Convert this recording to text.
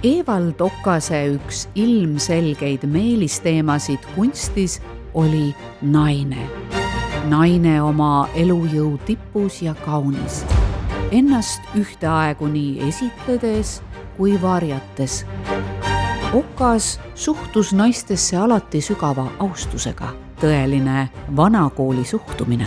Evald Okase üks ilmselgeid meelisteemasid kunstis oli naine. Naine oma elujõu tipus ja kaunis. Ennast ühteaegu nii esitledes kui varjates. Okas suhtus naistesse alati sügava austusega. Tõeline vanakooli suhtumine.